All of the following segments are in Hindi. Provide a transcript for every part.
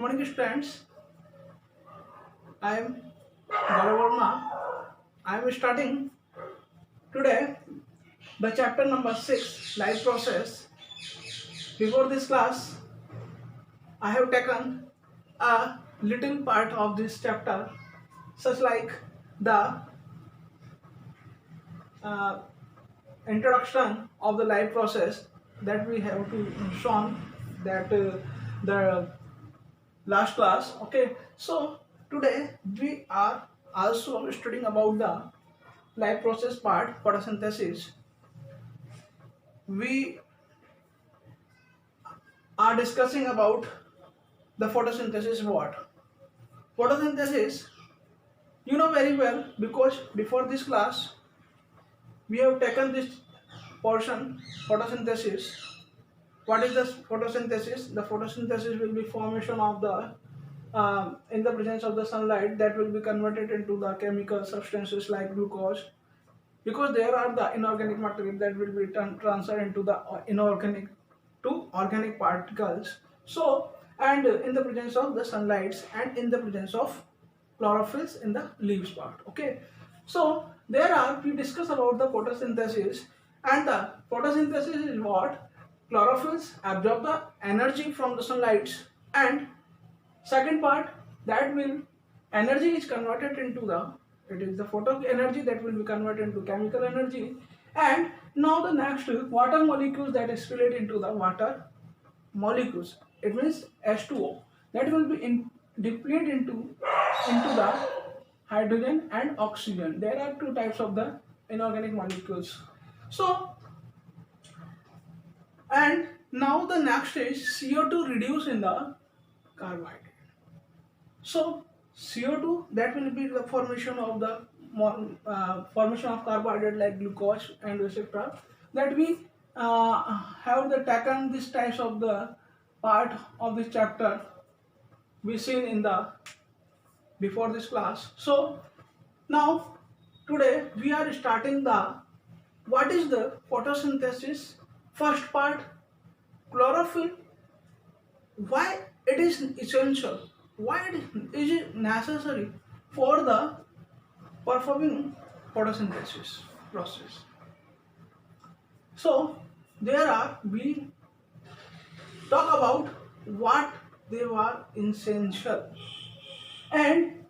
morning, students. I am Gaurav Verma. I am starting today the chapter number 6, life process. Before this class, I have taken a little part of this chapter, such like the uh, introduction of the life process that we have to shown that the last class. Okay, so today we are also studying about the life process part, photosynthesis. We are discussing about the photosynthesis. What photosynthesis, you know very well, because before this class we have taken this portion, photosynthesis. What is the photosynthesis? The photosynthesis will be formation of the in the presence of the sunlight, that will be converted into the chemical substances like glucose, because there are the inorganic material that will be transferred into the inorganic to organic particles. So, and in the presence of the sunlights and in the presence of chlorophylls in the leaves part. Okay, so there are, we discuss about the photosynthesis, and the photosynthesis is what? Chlorophylls absorb the energy from the sunlights, and second part, that will energy is converted into the, it is the photo energy that will be converted into chemical energy. And now the next, water molecules that is split into the water molecules, it means H2O, that will be depleted into the hydrogen and oxygen. There are two types of the inorganic molecules. So, and now the next is CO2 reduced in the carbohydrate. So CO2, that will be the formation of the formation of carbohydrate like glucose and etc. That we have the taken these types of the part of this chapter we seen in the before this class. So now today we are starting the, what is the photosynthesis. First part, chlorophyll. Why it is essential? Why is it necessary for the performing photosynthesis process? So there are, we talk about what they were essential, and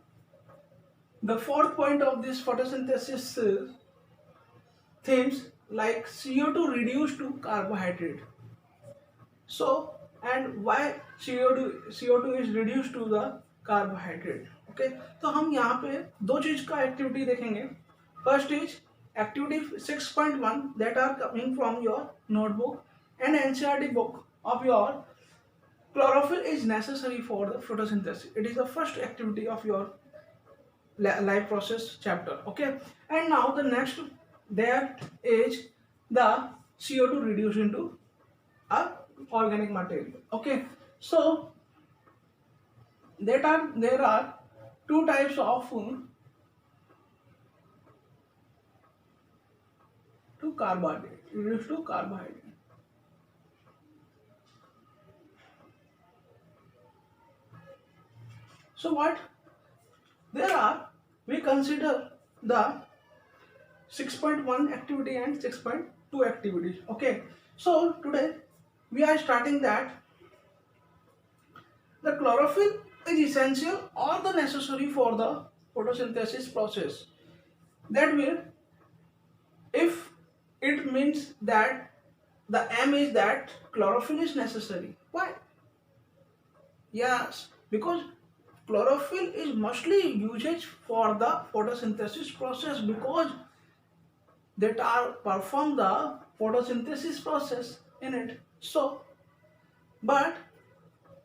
the fourth point of this photosynthesis themes like CO2 reduced to carbohydrate. So, and why CO2 is reduced to the carbohydrate. Okay, तो हम यहाँ पे दो चीज का एक्टिविटी देखेंगे. First is activity 6.1 that are coming from your notebook and NCERT book of your chlorophyll is necessary for the photosynthesis. It is the first activity of your life process chapter. Okay, and now the next, there is the CO2 reduced into a organic material. Okay, so there are two types of to carbohydrate, reduced to carbohydrate. So what there are, we consider the 6.1 activity and 6.2 activities. Okay, so today we are starting that the chlorophyll is essential or the necessary for the photosynthesis process. That will, if it means that the M is that chlorophyll is necessary. Why? Yes, because chlorophyll is mostly usage for the photosynthesis process, because that are perform the photosynthesis process in it. So, but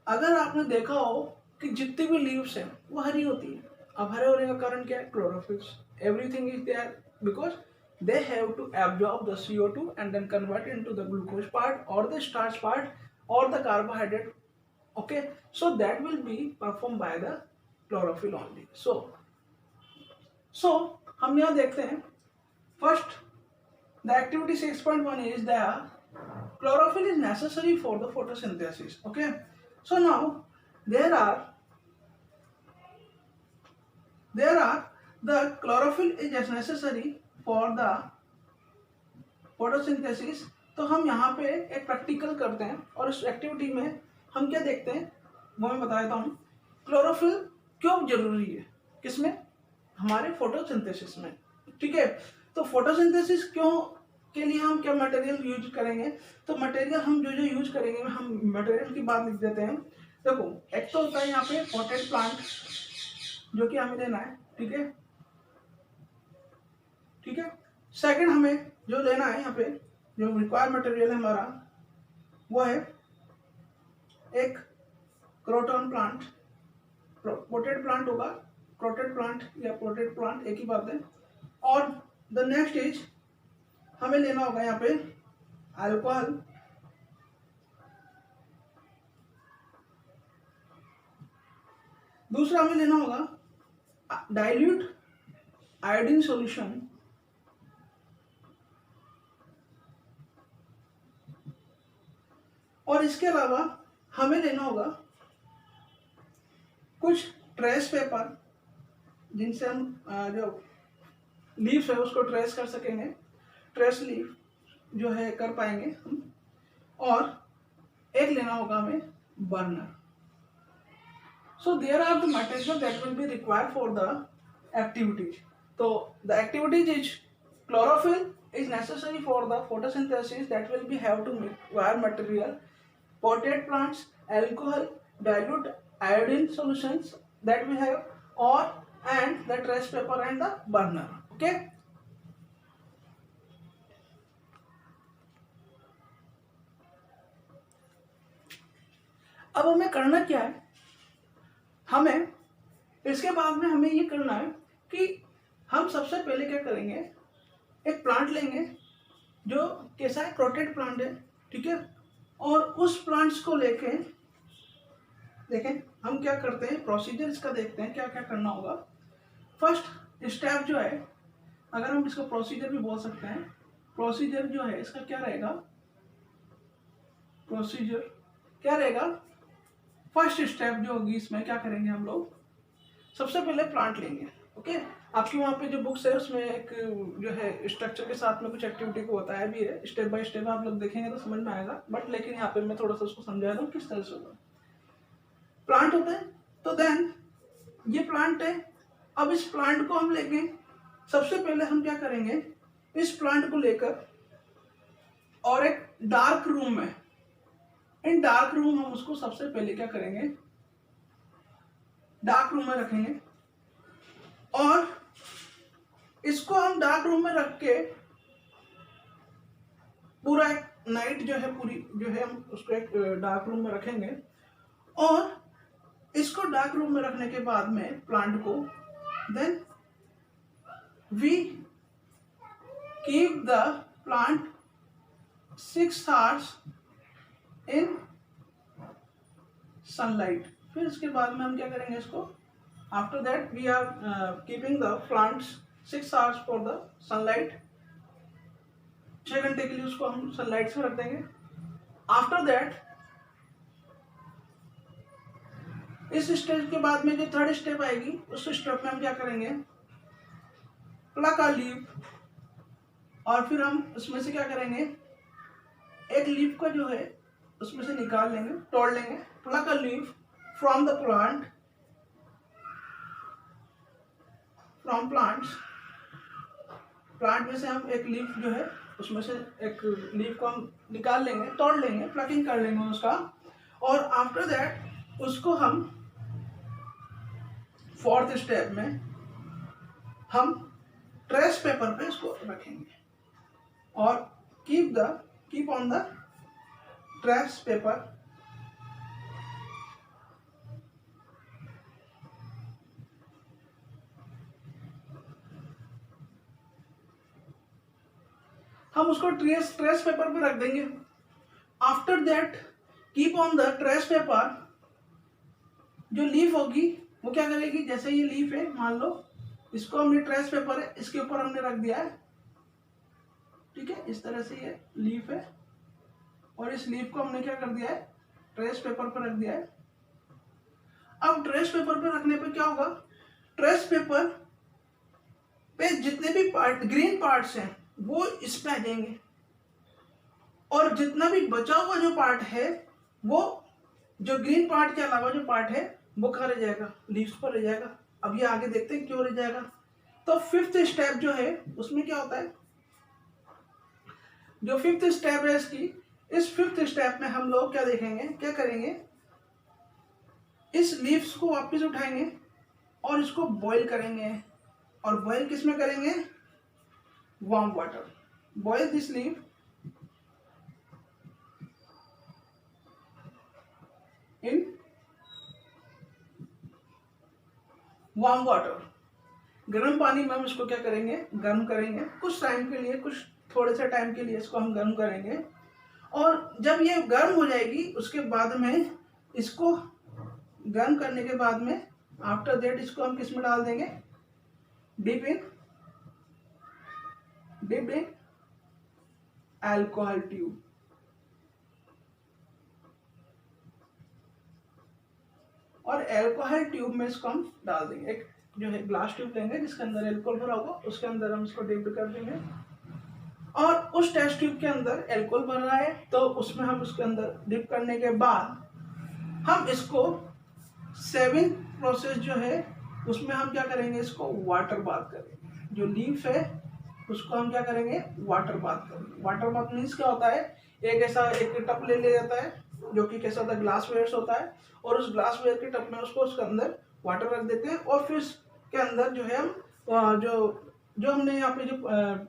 अगर आपने देखा हो कि जितनी भी लीव्स हैं वो हरी होती है. अब हरे होने का कारण क्या है? Chlorophylls. Everything is there because they have to absorb the CO2 and then convert it into the glucose part or the starch part or the carbohydrate. Okay, so that will be performed by the chlorophyll only. So हम यहाँ देखते हैं. First, the activity 6.1 is the chlorophyll is necessary for the photosynthesis. Okay, so now there are the chlorophyll is necessary for the photosynthesis। तो हम यहाँ पे एक प्रैक्टिकल करते हैं और इस एक्टिविटी में हम क्या देखते हैं वो मैं बता देता हूँ। क्लोरोफिल क्यों जरूरी है, किसमें, हमारे फोटोसिंथेसिस में। ठीक है, तो फोटोसिंथेसिस क्यों के लिए हम क्या मटेरियल यूज करेंगे, तो मटेरियल हम जो जो यूज करेंगे हम मटेरियल की बात लिख देते हैं। देखो, एक तो होता है यहाँ पे पॉटेड प्लांट जो कि हमें लेना है। ठीक है, ठीक है। सेकंड हमें जो लेना है यहाँ पे जो रिक्वायर्ड मटेरियल है हमारा वो है एक क्रोटन प्लांट, पोटेड प्लांट होगा, प्रोटेड प्लांट या पोटेड प्लांट एक ही बात है। और द नेक्स्ट इज हमें लेना होगा यहाँ पे अल्कोहल, दूसरा हमें लेना होगा डाइल्यूट आयोडीन सॉल्यूशन, और इसके अलावा हमें लेना होगा कुछ ट्रेस पेपर जिनसे हम जो लीव्स है उसको ट्रेस कर सकेंगे, ट्रेस लीफ जो है कर पाएंगे हम। और एक लेना होगा हमें burner. So there are the material that will be required for the activities. तो the activities is chlorophyll is necessary for the photosynthesis that will be have to require material, potted plants, alcohol, dilute iodine solutions that we have, or and the trace paper and the burner. Okay, अब हमें करना क्या है, हमें इसके बाद में हमें ये करना है कि हम सबसे पहले क्या करेंगे, एक प्लांट लेंगे जो कैसा है, प्रोटेक्ट प्लांट है। ठीक है, और उस प्लांट्स को लेके देखें हम क्या करते हैं, प्रोसीजर इसका देखते हैं क्या क्या करना होगा। फर्स्ट स्टेप जो है, अगर हम इसको प्रोसीजर भी बोल सकते हैं, प्रोसीजर जो है इसका क्या रहेगा, प्रोसीजर क्या रहेगा, फर्स्ट स्टेप जो होगी इसमें क्या करेंगे हम लोग, सबसे पहले प्लांट लेंगे। ओके, आपकी वहाँ पे जो बुक्स है उसमें एक जो है स्ट्रक्चर के साथ में कुछ एक्टिविटी को बताया भी है, स्टेप बाय स्टेप आप लोग देखेंगे तो समझ में आएगा, बट लेकिन यहाँ पे मैं थोड़ा सा उसको समझा दूँ किस तरह से होगा। प्लांट होता है तो देन ये प्लांट है, अब इस प्लांट को हम लेंगे, सबसे पहले हम क्या करेंगे, इस प्लांट को लेकर और एक डार्क रूम में, इन डार्क रूम हम उसको सबसे पहले क्या करेंगे, डार्क रूम में रखेंगे, और इसको हम डार्क रूम में रख के पूरा एक नाइट जो है पूरी जो है हम उसको एक डार्क रूम में रखेंगे। और इसको डार्क रूम में रखने के बाद में प्लांट को then we keep the plant 6 hours in sunlight. फिर इसके बाद में हम क्या करेंगे इसको, after that we are keeping the plants 6 hours for the sunlight, 6 घंटे के लिए उसको हम सनलाइट में रख देंगे। आफ्टर दैट इस स्टेज के बाद में जो थर्ड स्टेप आएगी उस स्टेप में हम क्या करेंगे, प्लक अ लीफ, और फिर हम उसमें से क्या करेंगे, एक लीफ का जो है उसमें से निकाल लेंगे, तोड़ लेंगे, pluck a leaf from the plant, from plants, plant में से हम एक लीफ जो है उसमें से एक लीफ को हम निकाल लेंगे, तोड़ लेंगे, प्लकिंग कर लेंगे उसका, और आफ्टर दैट उसको हम फोर्थ स्टेप में हम ट्रेस पेपर पे इसको रखेंगे और keep on the trace paper. हम उसको ट्रेस पेपर पे रख देंगे। After that keep on the trace paper, जो लीफ होगी वो क्या करेगी, जैसे ये लीफ है मान लो, इसको हमने ट्रेस पेपर है इसके ऊपर हमने रख दिया है। ठीक है, इस तरह से ये लीफ है और इस लीफ को हमने क्या कर दिया है, ट्रेस पेपर पर रख दिया है। अब ट्रेस पेपर पे रखने पे क्या होगा, ट्रेस पेपर पे जितने भी पार्ट ग्रीन पार्ट्स हैं वो इस पे आ जाएंगे, और जितना भी बचा हुआ जो पार्ट है वो जो ग्रीन पार्ट के अलावा जो पार्ट है वो कहाँ रह जाएगा, लीव्स पर रह जाएगा। अब ये आगे देखते हैं क्यों रह जाएगा। तो फिफ्थ स्टेप जो है उसमें क्या होता है, जो फिफ्थ स्टेप है इसकी, इस फिफ्थ स्टेप में हम लोग क्या देखेंगे, क्या करेंगे, इस लीव्स को वापस उठाएंगे और इसको बॉईल करेंगे। और बॉईल किस में करेंगे, warm water. Boil this leave in warm water. गर्म पानी में हम इसको क्या करेंगे, गर्म करेंगे कुछ टाइम के लिए, कुछ थोड़े से टाइम के लिए इसको हम गर्म करेंगे। और जब ये गर्म हो जाएगी उसके बाद में इसको गर्म करने के बाद में आफ्टर दैट इसको हम किस में डाल देंगे, डिप इन अल्कोहल ट्यूब। और अल्कोहल ट्यूब में इसको हम डाल देंगे, एक जो है ग्लास ट्यूब लेंगे जिसके अंदर अल्कोहल भरा होगा, उसके अंदर हम इसको डिप कर देंगे। और उस टेस्ट ट्यूब के अंदर अल्कोहल भर रहा है तो उसमें हम उसके अंदर डिप करने के बाद हम इसको सेविंग प्रोसेस जो है उसमें हम क्या करेंगे, इसको वाटर बाथ करेंगे। जो लीफ है उसको हम क्या करेंगे, वाटर बाथ करेंगे। वाटर बाथ मीन्स क्या होता है, एक ऐसा एक टप ले लिया जाता है जो कि कैसा होता है, ग्लास वेयर होता है, और उस ग्लास वेयर के टप में उसको उसके अंदर वाटर रख देते हैं और फिर उसके अंदर जो है हम जो हमने यहाँ पे जो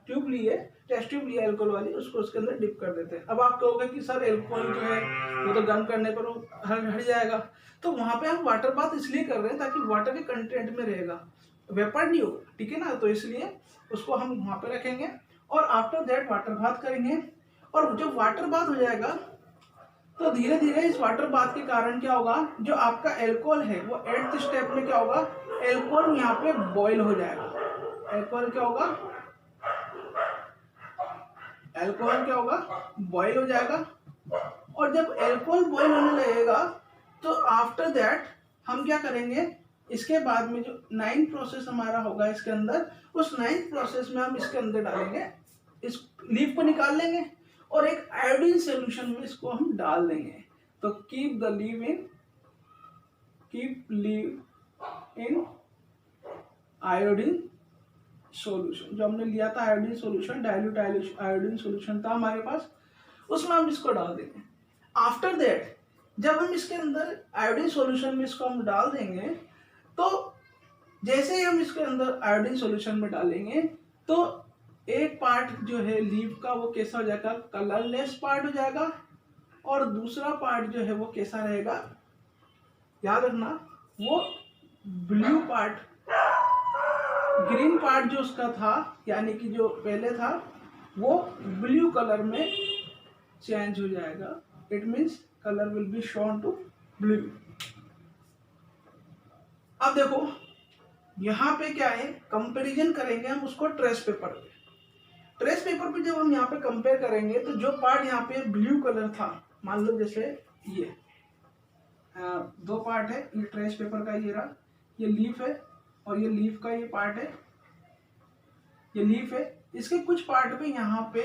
ट्यूब ली है, टेस्ट ट्यूब ली है अल्कोहल वाली, उसको उसके अंदर डिप कर देते हैं। अब आप कहोगे कि सर अल्कोहल जो है वो तो गर्म करने पर हट जाएगा, तो वहाँ पे हम वाटर बाथ इसलिए कर रहे हैं ताकि वाटर के कंटेंट में रहेगा, वेपर नहीं होगा, ठीक है ना। तो इसलिए उसको हम वहाँ पे रखेंगे और आफ्टर दैट वाटर बाथ करेंगे। और जब वाटर बाथ हो जाएगा तो धीरे धीरे इस वाटर बाथ के कारण क्या होगा, जो आपका अल्कोहल है वो एट स्टेप में क्या होगा, अल्कोहल यहाँ पे बॉईल हो जाएगा। अल्कोहल क्या होगा, अल्कोहल क्या होगा, बॉईल हो जाएगा। और जब अल्कोहल बॉईल होने लगेगा तो आफ्टर दैट हम क्या करेंगे, इसके बाद में जो 9th प्रोसेस हमारा होगा इसके अंदर, उस 9th प्रोसेस में हम इसके अंदर डालेंगे, इस लीफ को निकाल लेंगे और एक आयोडीन सॉल्यूशन में इसको हम डाल देंगे। तो कीप लीव इन आयोडीन सॉल्यूशन। जो हमने लिया था iodine solution, dilute iodine solution था हमारे पास, उसमें हम इसको डाल देंगे। आफ्टर दैट जब हम इसके अंदर आयोडीन सॉल्यूशन में इसको हम डाल देंगे तो जैसे ही हम इसके अंदर आयोडीन सॉल्यूशन में डालेंगे तो एक पार्ट जो है लीफ का वो कैसा हो जाएगा, कलरलेस पार्ट हो जाएगा, और दूसरा पार्ट जो है वो कैसा रहेगा, याद रखना, वो ब्लू पार्ट, ग्रीन पार्ट जो उसका था यानी कि जो पहले था वो ब्लू कलर में चेंज हो जाएगा। It means colour will be shown to blue. अब देखो यहाँ पे क्या है, कंपैरिजन करेंगे हम उसको ट्रेस पेपर पे। ट्रेस पेपर पे जब हम यहाँ पे कंपेयर करेंगे तो जो पार्ट यहाँ पे ब्लू कलर था, मान लो जैसे ये दो पार्ट है, ये ट्रेस पेपर का ये रहा, ये लीफ है और ये लीफ का ये पार्ट है, ये लीफ है। इसके कुछ पार्ट पे यहाँ पे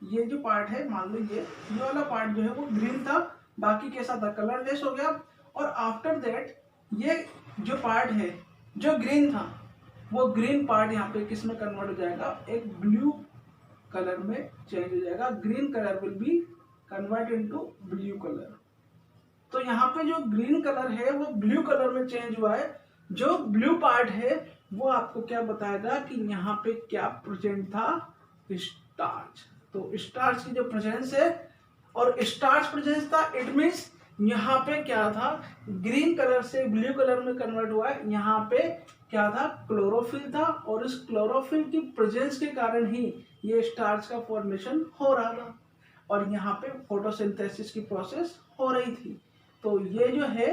ये जो पार्ट है, मान लो ये वाला पार्ट जो है वो ग्रीन था, बाकी कैसा था, कलरलेस हो गया। और आफ्टर दैट ये जो पार्ट है जो ग्रीन था वो ग्रीन पार्ट यहाँ पे किस में कन्वर्ट हो जाएगा, एक ब्लू कलर में चेंज हो जाएगा। Green colour will B convert into blue colour. तो यहाँ पे जो ग्रीन कलर है वो ब्लू कलर में चेंज हुआ है। जो ब्लू पार्ट है वो आपको क्या बताएगा कि यहाँ पे क्या प्रेजेंट था, स्टार्च। तो स्टार्च की जो प्रेजेंस है और स्टार्च प्रेजेंस था, इट मीन्स यहाँ पे क्या था, ग्रीन कलर से ब्लू कलर में कन्वर्ट हुआ है। यहाँ पे क्या था, क्लोरोफिल था, और इस क्लोरोफिल की प्रेजेंस के कारण ही ये स्टार्च का फॉर्मेशन हो रहा था और यहाँ पे फोटोसिंथेसिस की प्रोसेस हो रही थी। तो ये जो है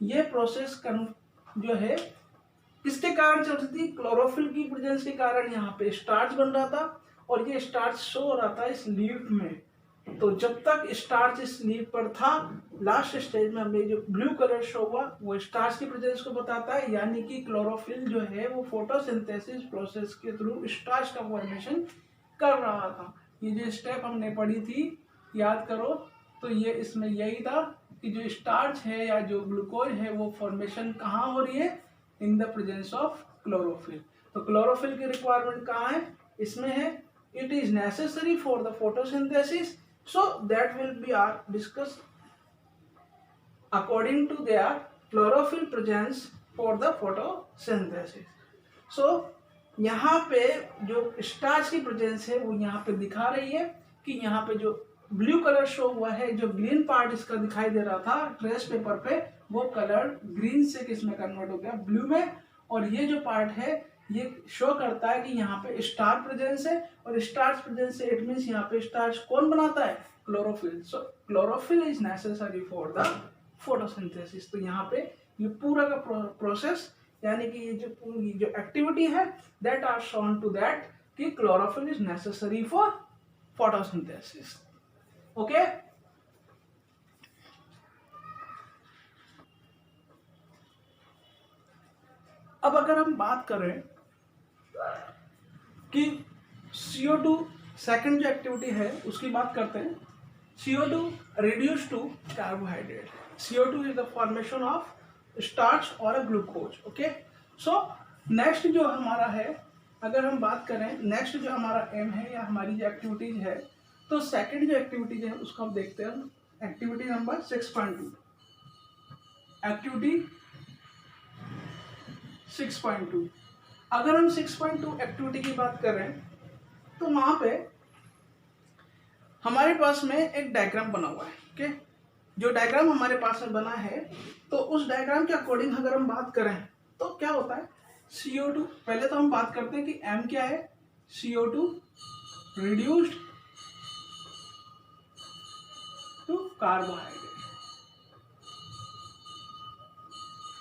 ये प्रोसेस जो है किसके कारण चल रही थी, क्लोरोफिल की प्रेजेंस के कारण यहाँ पे स्टार्च बन रहा था और ये स्टार्च शो हो रहा था इस लीफ में। तो जब तक स्टार्च इस लीफ पर था, लास्ट स्टेज में हमें जो ब्लू कलर शो हुआ वो स्टार्च की प्रेजेंस को बताता है, यानी कि क्लोरोफिल जो है वो फोटोसिंथेसिस प्रोसेस के थ्रू स्टार्च का फॉर्मेशन कर रहा था। ये जो स्टेप हमने पढ़ी थी याद करो, तो ये इसमें यही था कि जो स्टार्च है या जो ग्लूकोज है वो फॉर्मेशन कहाँ हो रही है, in the presence of chlorophyll. तो क्लोरोफिल की रिक्वायरमेंट कहाँ है, इसमें है। It is necessary for the photosynthesis, so that will be our discuss according to their chlorophyll presence for the photosynthesis. So यहाँ पे जो स्टार्च की प्रेजेंस है वो यहाँ पे दिखा रही है कि यहाँ पे जो ब्लू कलर शो हुआ है, जो ग्रीन पार्ट इसका दिखाई दे रहा था ट्रेस पेपर पे, वो कलर ग्रीन से किसमें कन्वर्ट हो गया, ब्लू में। और ये जो पार्ट है ये शो करता है कि यहाँ पे स्टार प्रेजेंस है, और स्टार्च प्रेजेंस से इट मींस यहाँ पे स्टार्च कौन बनाता है, chlorophyll. So chlorophyll is necessary for the photosynthesis. तो यहाँ पे ये पूरा का प्रोसेस यानी कि ये जो पूरी जो एक्टिविटी है that are shown to that कि chlorophyll is necessary for photosynthesis. Okay, अब अगर हम बात करें कि CO2 सेकंड जो एक्टिविटी है उसकी बात करते हैं। CO2 reduced to carbohydrate. CO2 is the formation of starch or a glucose. Okay, so next जो हमारा है, अगर हम बात करें नेक्स्ट जो हमारा एम है या हमारी जो एक्टिविटीज है, तो सेकंड जो एक्टिविटीज है उसको हम देखते हैं। Activity number 6.2, activity 6.2। अगर हम 6.2 एक्टिविटी की बात कर रहे हैं तो वहां पे हमारे पास में एक डायग्राम बना हुआ है। ओके, जो डायग्राम हमारे पास में बना है तो उस डायग्राम के अकॉर्डिंग अगर हम बात करें तो क्या होता है, CO2 पहले तो हम बात करते हैं कि M क्या है, CO2 reduced to carbohydrate.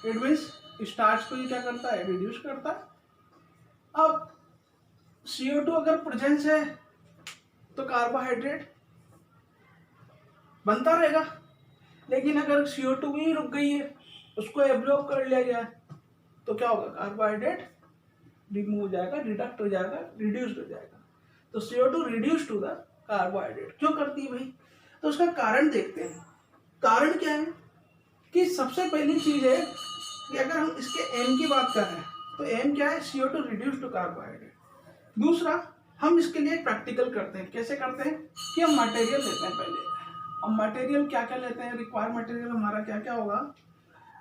It means starch को ये क्या करता है, रिड्यूस करता है। अब CO2 अगर प्रेजेंस है तो कार्बोहाइड्रेट बनता रहेगा, लेकिन अगर CO2 भी रुक गई है, उसको एब्जॉर्ब कर लिया गया है, तो क्या होगा, कार्बोहाइड्रेट रिमूव हो जाएगा, डिडक्ट हो जाएगा, रिड्यूस्ड हो जाएगा। तो CO2 reduce to the carbohydrate क्यों करती है भाई, तो उसका कारण देखते हैं। कारण क्या है कि सबसे पहली चीज है कि अगर हम इसके एम की बात कर रहे हैं तो एम क्या है, CO2 रिड्यूस टू कार्बोहाइड्रेट। दूसरा, हम इसके लिए प्रैक्टिकल करते हैं। कैसे करते हैं कि हम मटेरियल लेते हैं पहले। अब मटेरियल क्या क्या लेते हैं, रिक्वायर्ड मटेरियल हमारा क्या क्या होगा।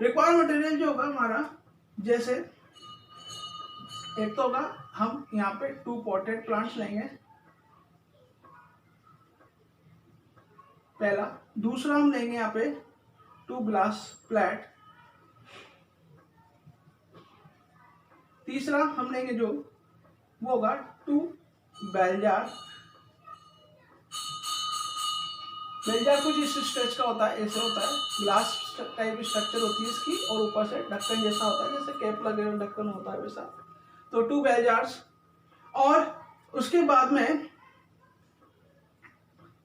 रिक्वायर्ड मटेरियल जो होगा हमारा, जैसे एक तो होगा हम यहाँ पे 2 पॉटेड प्लांट्स लेंगे पहला। दूसरा हम लेंगे यहाँ पे 2 ग्लास प्लेट। तीसरा हम लेंगे जो वो होगा 2 बेल जार। बेल जार कुछ इस स्ट्रक्चर का होता है, ऐसे होता है, ग्लास टाइप स्ट्रक्चर होती है इसकी, और ऊपर से ढक्कन जैसा होता है, जैसे कैप लगे हुए ढक्कन होता है वैसा। तो 2 बेल जार्स, और उसके बाद में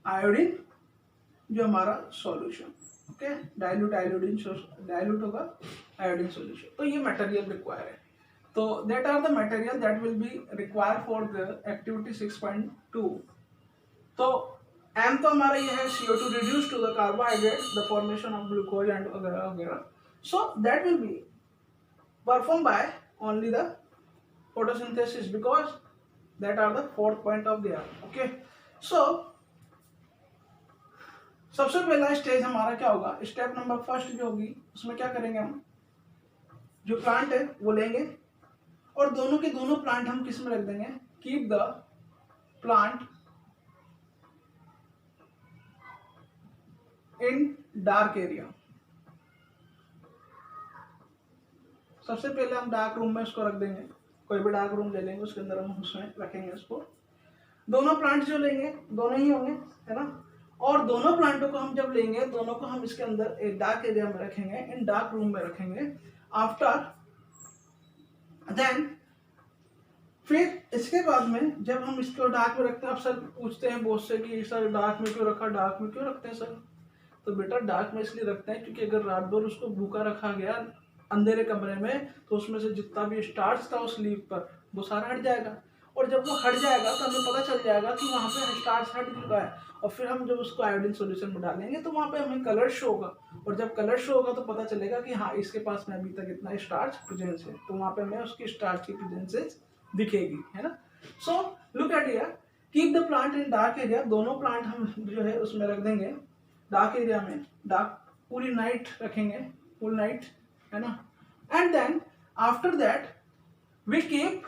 आयोडीन जो हमारा solution. Okay, dilute iodine, dilute होगा आयोडीन सॉल्यूशन। तो ये मटेरियल रिक्वायर है। तो that are the material that will be required for the activity 6.2. तो M तो हमारा ये है CO2 reduced to the carbohydrate, the formation of glucose and वगैरह वगैरह. So that will be performed by only the photosynthesis because that are the 4th point of the earth. Okay. So सबसे पहला स्टेज हमारा क्या होगा, स्टेप नंबर फर्स्ट जो होगी उसमें क्या करेंगे, हम जो प्लांट है वो लेंगे और दोनों के दोनों प्लांट हम किस में रख देंगे, keep the plant in dark area. सबसे पहले हम डार्क रूम में उसको रख देंगे, कोई भी डार्क रूम ले लेंगे, उसके अंदर हम उसमें रखेंगे उसको। दोनों प्लांट जो लेंगे दोनों ही होंगे, है ना। और दोनों प्लांटों को हम जब लेंगे, दोनों को हम इसके अंदर एक डार्क एरिया में रखेंगे, इन डार्क रूम में रखेंगे। आफ्टर देन फिर इसके बाद में जब हम इसको डार्क में रखते हैं, अब सर पूछते हैं बहुत से कि सर डार्क में क्यों रखा, डार्क में क्यों रखते हैं सर? तो बेटा डार्क में इसलिए रखते हैं क्योंकि अगर रात भर उसको भूखा रखा गया अंधेरे कमरे में तो उसमें से जितना भी स्टार्च था उस लीफ पर वो सारा हट जाएगा, और जब वो हट जाएगा तो हमें पता चल जाएगा कि वहाँ पे स्टार्च हट चुका है, और फिर हम जब उसको आयोडीन सॉल्यूशन में डालेंगे तो वहाँ पे हमें कलर शो होगा, और जब कलर शो होगा तो पता चलेगा कि हाँ इसके पास में अभी तक इतना स्टार्च प्रेजेंस है, तो वहाँ पे हमें उसकी स्टार्च की प्रेजेंसेस दिखेगी, है ना। So look at here, keep the plant in dark area, दोनों प्लांट हम जो है उसमें रख देंगे डार्क एरिया में, डार्क पूरी नाइट रखेंगे, फुल नाइट, है ना। And then after that we keep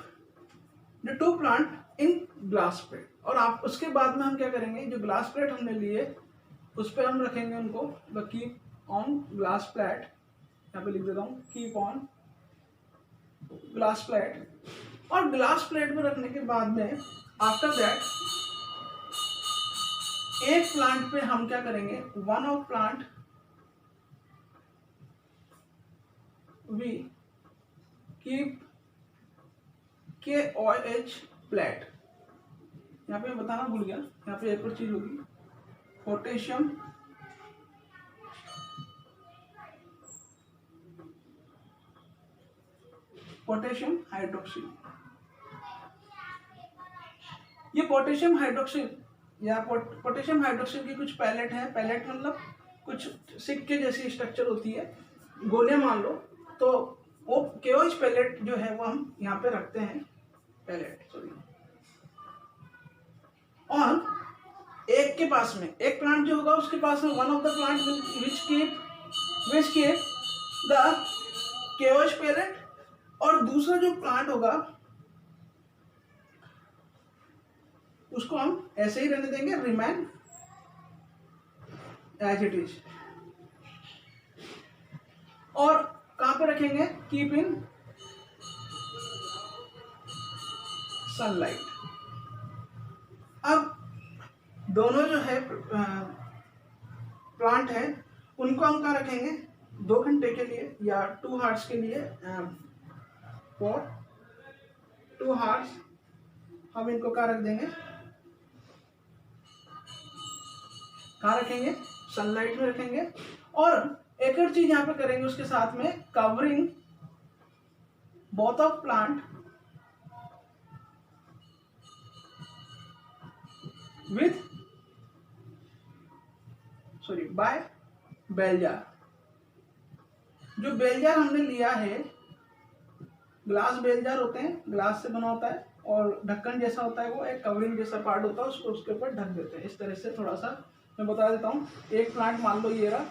the two plant in glass plate, और आप उसके बाद में हम क्या करेंगे, जो ग्लास प्लेट हमने लिए उस पर हम रखेंगे उनको, the keep on glass plate, यहाँ पे लिख देता हूँ कीप ऑन ग्लास प्लेट, और ग्लास प्लेट में रखने के बाद में आफ्टर दैट एक प्लांट पे हम क्या करेंगे, one of plant we keep KOH plate, यहाँ पे बताना भूल गया, यहाँ पे एक और चीज होगी, पोटेशियम हाइड्रोक्साइड, ये पोटेशियम हाइड्रोक्साइड या पोटेशियम हाइड्रोक्साइड की कुछ पैलेट है, पैलेट मतलब कुछ सिक्के जैसी स्ट्रक्चर होती है, गोले मान लो, तो वो KOH पैलेट जो है वो हम यहाँ पे रखते हैं, पैलेट सॉरी, और एक के पास में एक प्लांट जो होगा उसके पास में one of the plant which keep the KOH pallet, और दूसरा जो प्लांट होगा उसको हम ऐसे ही रहने देंगे, रिमेन एज इट इज, और कहां पे रखेंगे, कीप इन सनलाइट। अब दोनों जो है प्लांट है उनको हम कहाँ रखेंगे, 2 घंटे के लिए या 2 हार्स के लिए, फॉर 2 हार्स हम इनको कहाँ रख देंगे, कहाँ रखेंगे, सनलाइट में रखेंगे। और एक और चीज यहाँ पे करेंगे उसके साथ में, covering both of plant with by bell jar. जो बेल जार हमने लिया है, ग्लास बेल जार होते हैं, ग्लास से बना होता है और ढक्कन जैसा होता है, वो एक कवरिंग जैसा पार्ट होता है, उसको उसके ऊपर ढक देते हैं इस तरह से। थोड़ा सा मैं बता देता हूँ, एक प्लांट मान लो ये रहा,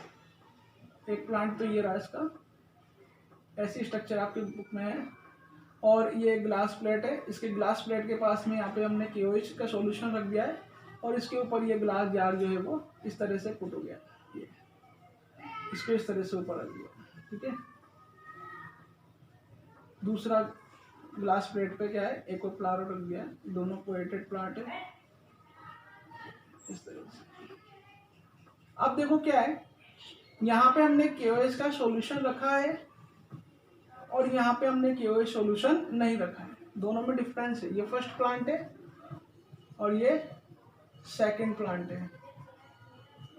एक प्लांट तो ये रहा, इसका ऐसी स्ट्रक्चर आपकी बुक में है, और ये ग्लास प्लेट है, इसके ग्लास प्लेट के पास में यहाँ पे हमने KOH का सॉल्यूशन रख दिया है, और इसके ऊपर ये ग्लास जार जो है वो इस तरह से पुट हो गया, ये इसको इस तरह से ऊपर रख दिया, ठीक है। दूसरा ग्लास प्लेट पे क्या है, एक और फ्लावर रख दिया है, दोनों पोएटेड प्लांट है इस तरह से। अब देखो क्या है, यहाँ पे हमने KOH का सॉल्यूशन रखा है और यहाँ पे हमने KOH सॉल्यूशन नहीं रखा है, दोनों में डिफरेंस है। ये फर्स्ट प्लांट है और ये सेकंड प्लांट है,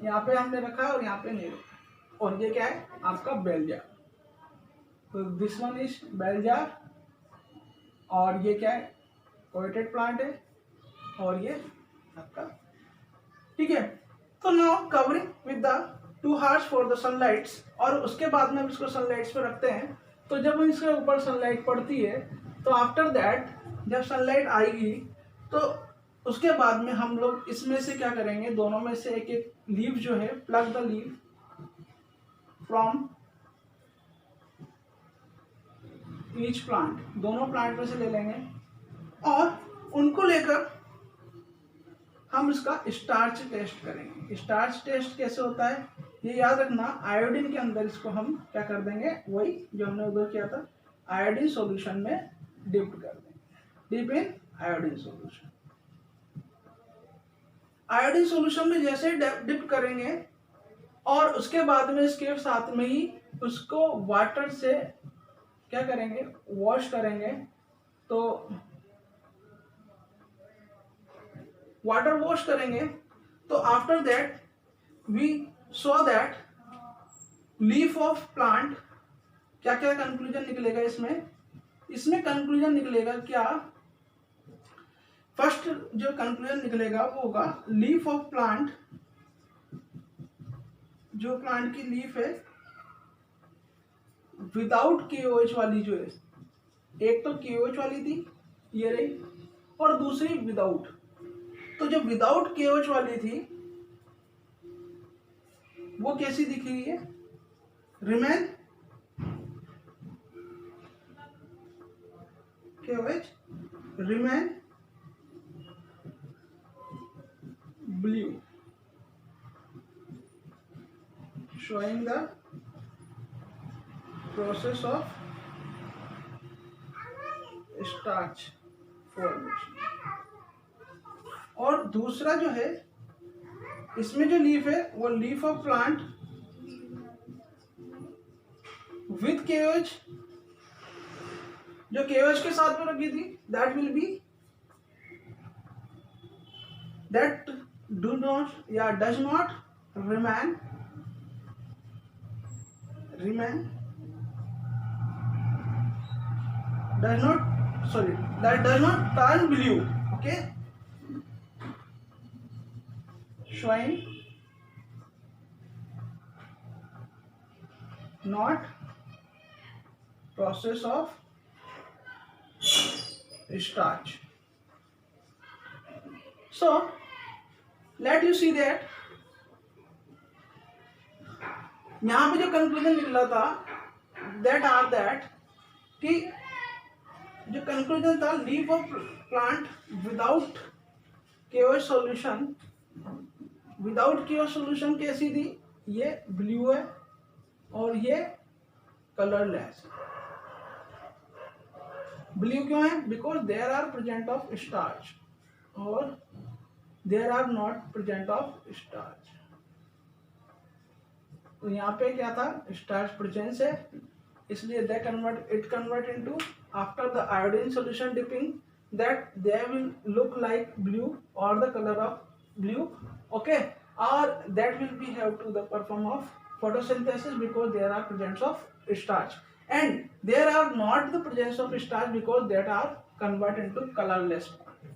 यहाँ पे हमने रखा है और यहाँ पे नहीं रखा। और ये क्या है, आपका बेल जार, तो this one is bell jar, और ये क्या है, पोएटेड प्लांट है, और ये आपका, ठीक है। तो now covering with the 2 hours for the sunlights, और उसके बाद में हम इसको सनलाइट्स पे रखते हैं। तो जब इसके ऊपर सनलाइट पड़ती है तो आफ्टर दैट जब सनलाइट आएगी तो उसके बाद में हम लोग इसमें से क्या करेंगे, दोनों में से एक एक लीफ जो है, plug the leaf from each plant, दोनों प्लांट में से ले लेंगे और उनको लेकर हम इसका स्टार्च टेस्ट करेंगे। स्टार्च टेस्ट कैसे होता है ये याद रखना, आयोडीन के अंदर इसको हम क्या कर देंगे, वही जो हमने उधर किया था, आयोडीन सॉल्यूशन में डिप कर देंगे, dip in iodine solution. Iodine solution में जैसे ही डिप करेंगे और उसके बाद में इसके साथ में ही उसको वाटर से क्या करेंगे, वॉश करेंगे, तो वाटर वॉश करेंगे तो after that we saw that leaf of plant, क्या क्या कंक्लूजन निकलेगा इसमें कंक्लूजन निकलेगा क्या, फर्स्ट जो कंक्लूजन निकलेगा वो होगा लीफ ऑफ प्लांट, जो प्लांट की लीफ है विदाउट KOH वाली जो है, एक तो KOH वाली थी ये रही और दूसरी विदाउट, तो जो विदाउट KOH वाली थी वो कैसी दिख रही है, remain KOH remain blue, showing the process of starch formation। और दूसरा जो है इसमें जो लीफ है वो leaf of plant with KOH, जो KOH के साथ में रखी थी that will B that do not या does not remain does not, sorry, that does not turn blue, okay, showing not process of starch। So let you see that यहां पे जो कंक्लूजन निकला था दैट कि जो कंक्लूजन था leaf of plant without KOH solution, without KOH solution कैसी थी, ये ब्लू है और ये कलरलेस। ब्लू क्यों है, because there are present of starch और there are not present of starch. तो यहाँ पे क्या था, स्टार्च प्रेजेंस है, इसलिए it convert into after the iodine solution dipping that they will look like blue और the colour of blue, okay, और that will be have to the perform of photosynthesis because there are presence of starch, and there are not the presence of starch because that are converted into colorless,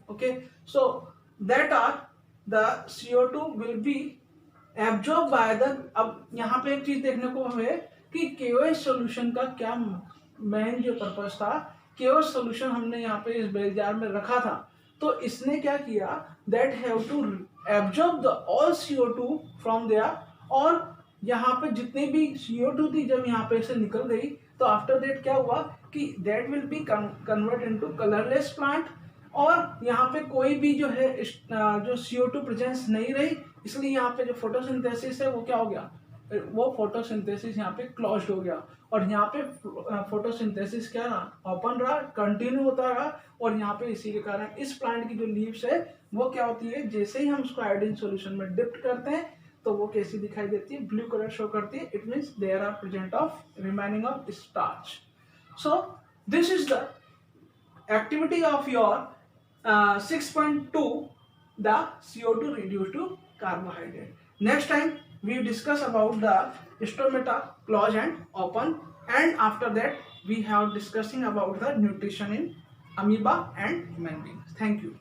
okay, so that are the CO2 will be absorbed by the। अब यहाँ पे एक चीज देखने को है कि KOH सॉल्यूशन का क्या मेन जो पर्पस था, KOH सॉल्यूशन हमने यहाँ पे इस बेल जार में रखा था, तो इसने क्या किया, that have to absorb the all CO2 from there, और यहाँ पे जितनी भी CO2 थी जब यहाँ पे से निकल गई तो आफ्टर दैट क्या हुआ कि that will B convert into colourless plant, और यहाँ पे कोई भी जो है जो CO2 प्रेजेंस नहीं रही, इसलिए यहाँ पे जो फोटोसिंथेसिस है वो क्या हो गया, वो फोटोसिंथेसिस यहाँ पे क्लोज्ड हो गया, और यहाँ पे फोटोसिंथेसिस क्या रहा, ओपन रहा, कंटिन्यू होता रहा, और यहाँ पे इसी के कारण इस प्लांट की जो लीव्स है वो क्या होती है, जैसे ही हम उसको आयोडीन सॉल्यूशन में डिप्ट करते हैं तो वो कैसी दिखाई देती है, ब्लू कलर शो करती है, it means there are present of remaining of starch. So this is the activity of your 6.2, the CO2 reduced to carbohydrate. Next time we discuss about the stomata, closed and open, and after that we have discussing about the nutrition in amoeba and human beings. Thank you.